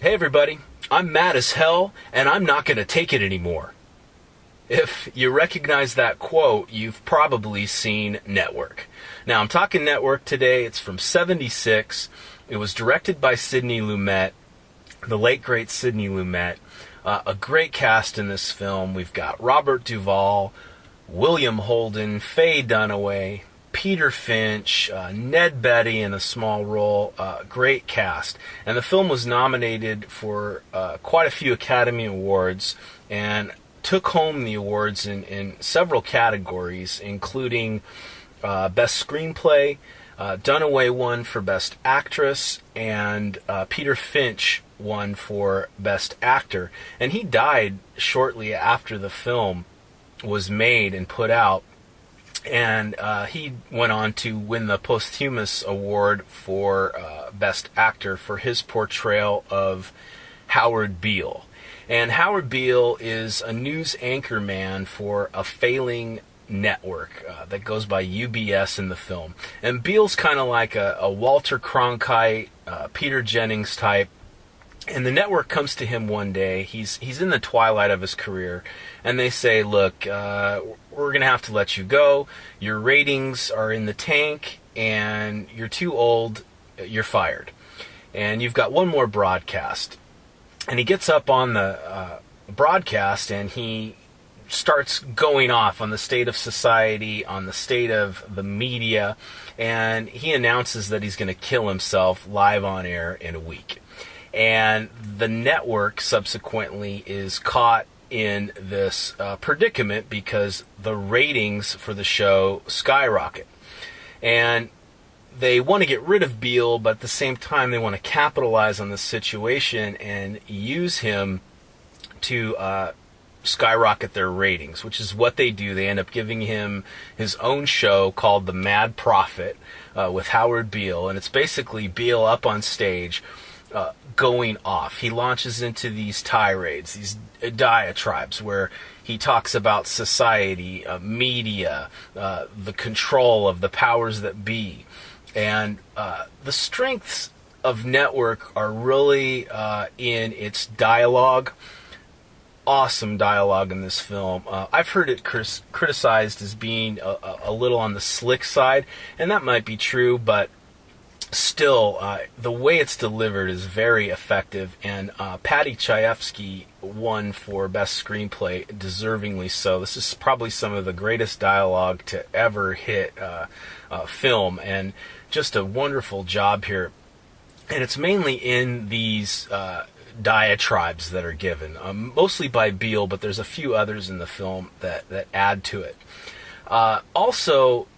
Hey everybody, I'm mad as hell, and I'm not going to take it anymore. If you recognize that quote, you've probably seen Network. Now, I'm talking Network today. It's from '76. It was directed by Sidney Lumet, the late great Sidney Lumet. A great cast in this film. We've got Robert Duvall, William Holden, Faye Dunaway, Peter Finch, Ned Beatty in a small role. Great cast. And the film was nominated for quite a few Academy Awards and took home the awards in several categories, including Best Screenplay. Dunaway won for Best Actress, and Peter Finch won for Best Actor. And he died shortly after the film was made and put out. And he went on to win the posthumous award for Best Actor for his portrayal of Howard Beale. And Howard Beale is a news anchor man for a failing network that goes by UBS in the film. And Beale's kind of like a Walter Cronkite, Peter Jennings type. And the network comes to him one day. He's in the twilight of his career, and they say, look, we're going to have to let you go. Your ratings are in the tank, and you're too old. You're fired. And you've got one more broadcast. And he gets up on the broadcast, and he starts going off on the state of society, on the state of the media, and he announces that he's going to kill himself live on air in a week. And the network subsequently is caught in this predicament because the ratings for the show skyrocket. And they want to get rid of Beale, but at the same time they want to capitalize on the situation and use him to skyrocket their ratings, which is what they do. They end up giving him his own show called The Mad Prophet with Howard Beale, and it's basically Beale up on stage going off. He launches into these tirades, these diatribes, where he talks about society, media, the control of the powers that be. And the strengths of Network are really in its dialogue. Awesome dialogue in this film. I've heard it criticized as being a little on the slick side, and that might be true, but still, the way it's delivered is very effective, and Paddy Chayefsky won for Best Screenplay, deservingly so. This is probably some of the greatest dialogue to ever hit film, and just a wonderful job here. And it's mainly in these diatribes that are given, mostly by Beale, but there's a few others in the film that add to it. Also,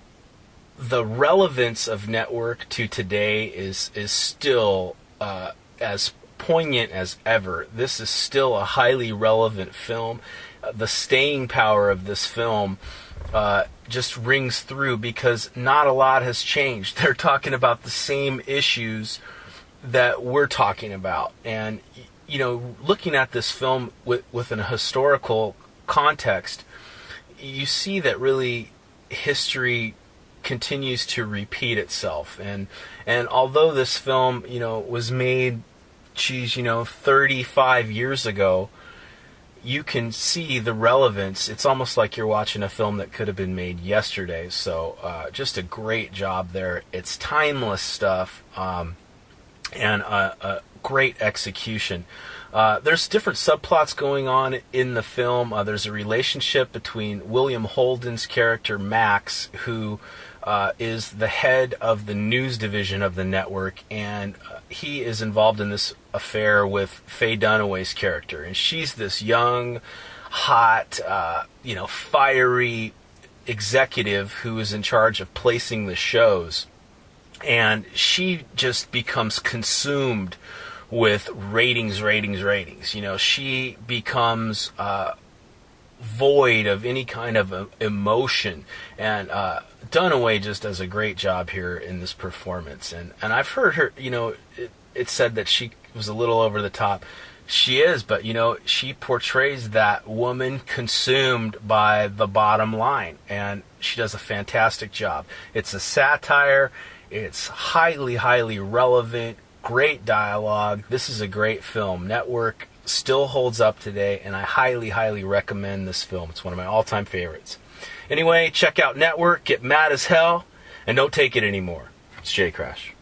the relevance of Network to today is still as poignant as ever. This is still a highly relevant film. The staying power of this film just rings through because not a lot has changed. They're talking about the same issues that we're talking about. And, you know, looking at this film with an historical context, you see that really history continues to repeat itself, and although this film, you know, was made 35 years ago, you can see the relevance. It's almost like you're watching a film that could have been made yesterday. So just a great job there. It's timeless stuff, and a great execution. There's different subplots going on in the film. There's a relationship between William Holden's character Max, who is the head of the news division of the network, and he is involved in this affair with Faye Dunaway's character, and she's this young, hot, fiery executive who is in charge of placing the shows, and she just becomes consumed with ratings. You know, she becomes void of any kind of emotion, and Dunaway just does a great job here in this performance. And I've heard her, it's said that she was a little over the top. She is, but she portrays that woman consumed by the bottom line, and she does a fantastic job. It's a satire. It's highly relevant, great dialogue. This is a great film. Network still holds up today, and I highly, highly recommend this film. It's one of my all-time favorites. Anyway, check out Network, get mad as hell, and don't take it anymore. It's Jcrash.